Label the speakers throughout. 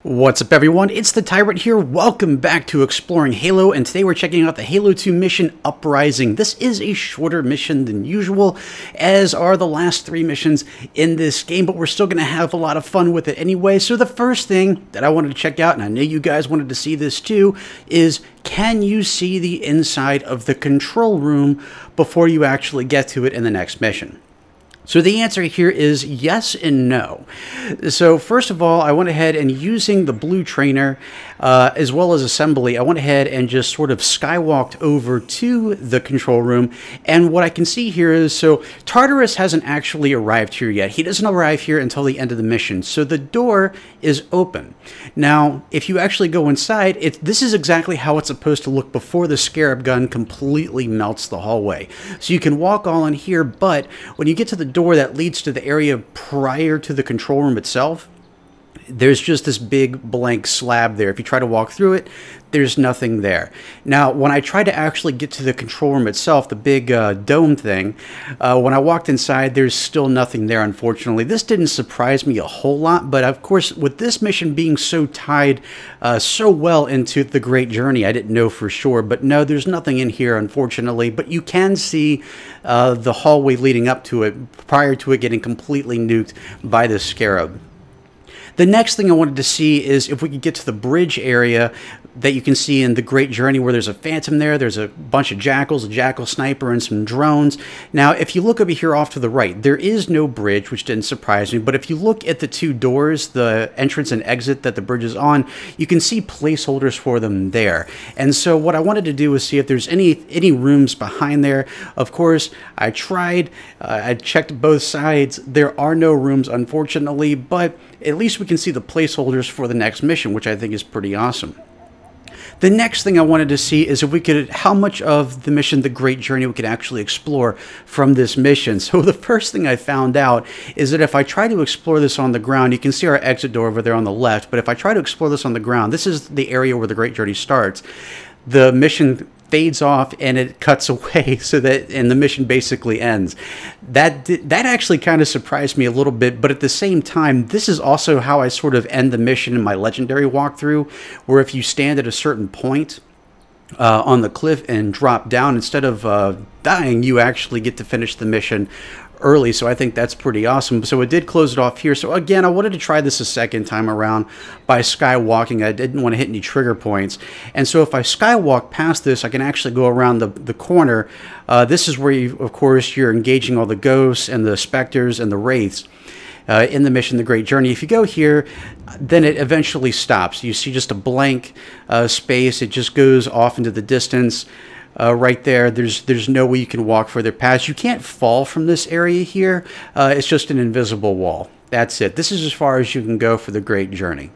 Speaker 1: What's up everyone, it's the Tyrant here. Welcome back to Exploring Halo, and today we're checking out the Halo 2 mission, Uprising. This is a shorter mission than usual, as are the last three missions in this game, but we're still going to have a lot of fun with it anyway. So the first thing that I wanted to check out, and I know you guys wanted to see this too, is can you see the inside of the control room before you actually get to it in the next mission? So the answer here is yes and no. So first of all, I went ahead and using the blue trainer as well as assembly, I went ahead and just sort of skywalked over to the control room. And what I can see here is, so Tartarus hasn't actually arrived here yet. He doesn't arrive here until the end of the mission. So the door is open. Now, if you actually go inside, this is exactly how it's supposed to look before the Scarab gun completely melts the hallway. So you can walk all in here, but when you get to the door that leads to the area prior to the control room itself, there's just this big blank slab there. If you try to walk through it, there's nothing there. Now, when I tried to actually get to the control room itself, the big dome thing, when I walked inside, there's still nothing there, unfortunately. This didn't surprise me a whole lot, but of course, with this mission being so tied so well into the Great Journey, I didn't know for sure. But no, there's nothing in here, unfortunately. But you can see the hallway leading up to it prior to it getting completely nuked by the Scarab. The next thing I wanted to see is if we could get to the bridge area that you can see in the Great Journey, where there's a Phantom there, there's a bunch of Jackals, a Jackal Sniper, and some drones. Now, if you look over here off to the right, there is no bridge, which didn't surprise me, but if you look at the two doors, the entrance and exit that the bridge is on, you can see placeholders for them there. And so what I wanted to do was see if there's any rooms behind there. Of course, I tried, I checked both sides. There are no rooms, unfortunately, but at least we can see the placeholders for the next mission, which I think is pretty awesome. The next thing I wanted to see is if we could, how much of the mission, the Great Journey, we could actually explore from this mission. So the first thing I found out is that if I try to explore this on the ground, you can see our exit door over there on the left, but if I try to explore this on the ground, this is the area where the Great Journey starts. The mission fades off and it cuts away, and the mission basically ends. That actually kind of surprised me a little bit, but at the same time, this is also how I sort of end the mission in my legendary walkthrough, where if you stand at a certain point on the cliff and drop down, instead of dying, you actually get to finish the mission early. So I think that's pretty awesome. So it did close it off here. So again, I wanted to try this a second time around by skywalking. I didn't want to hit any trigger points. And so if I skywalk past this, I can actually go around the corner. This is where, of course, you're engaging all the ghosts and the specters and the wraiths in the mission, The Great Journey. If you go here, then it eventually stops. You see just a blank space. It just goes off into the distance. Right there, there's no way you can walk further past. You can't fall from this area here. It's just an invisible wall. That's it. This is as far as you can go for the Great Journey.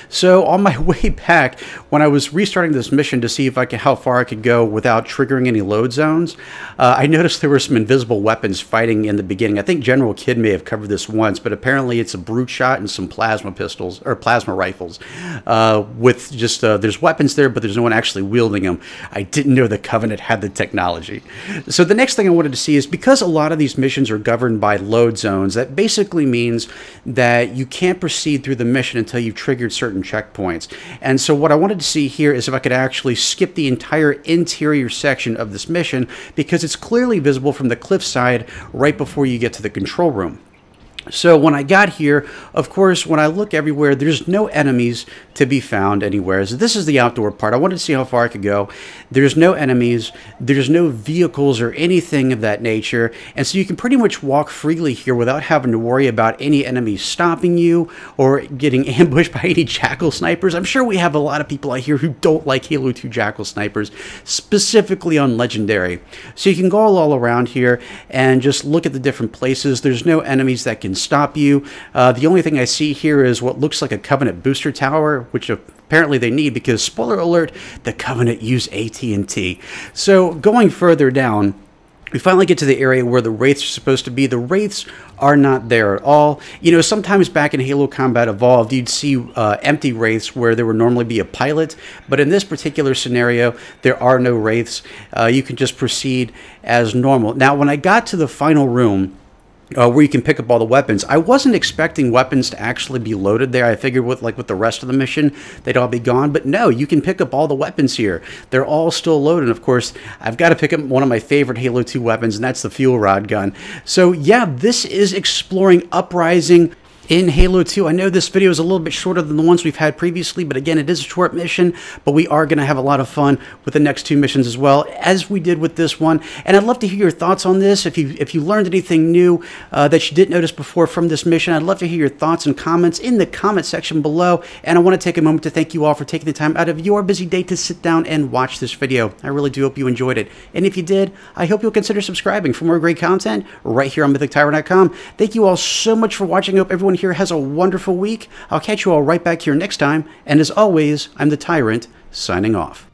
Speaker 1: So on my way back, when I was restarting this mission to see if how far I could go without triggering any load zones, I noticed there were some invisible weapons fighting in the beginning. I think General Kidd may have covered this once, but apparently it's a brute shot and some plasma pistols or plasma rifles. With just there's weapons there, but there's no one actually wielding them. I didn't know the Covenant had the technology. So the next thing I wanted to see is, because a lot of these missions are governed by load zones, that basically means that you can't proceed through the mission until you've triggered certain checkpoints. And so what I wanted to see here is if I could actually skip the entire interior section of this mission, because it's clearly visible from the cliffside right before you get to the control room. So when I got here, of course, when I look everywhere, there's no enemies to be found anywhere. So this is the outdoor part. I wanted to see how far I could go. There's no enemies. There's no vehicles or anything of that nature. And so you can pretty much walk freely here without having to worry about any enemies stopping you or getting ambushed by any Jackal snipers. I'm sure we have a lot of people out here who don't like Halo 2 Jackal snipers, specifically on Legendary. So you can go all around here and just look at the different places. There's no enemies that can stop you. The only thing I see here is what looks like a Covenant booster tower, which apparently they need, because, spoiler alert, the Covenant use AT&T. So going further down, we finally get to the area where the wraiths are supposed to be. The wraiths are not there at all. You know, sometimes back in Halo Combat Evolved, you'd see empty wraiths where there would normally be a pilot, but in this particular scenario, there are no wraiths. You can just proceed as normal. Now, when I got to the final room, where you can pick up all the weapons. I wasn't expecting weapons to actually be loaded there. I figured with the rest of the mission, they'd all be gone. But no, you can pick up all the weapons here. They're all still loaded. Of course, I've got to pick up one of my favorite Halo 2 weapons, and that's the fuel rod gun. So yeah, this is exploring Uprising in Halo 2. I know this video is a little bit shorter than the ones we've had previously, but again, it is a short mission, but we are going to have a lot of fun with the next 2 missions as well, as we did with this one. And I'd love to hear your thoughts on this. If you learned anything new that you didn't notice before from this mission, I'd love to hear your thoughts and comments in the comment section below. And I want to take a moment to thank you all for taking the time out of your busy day to sit down and watch this video. I really do hope you enjoyed it. And if you did, I hope you'll consider subscribing for more great content right here on MythicTyrant.com. Thank you all so much for watching. I hope everyone here has a wonderful week. I'll catch you all right back here next time, and as always, I'm the Tyrant, signing off.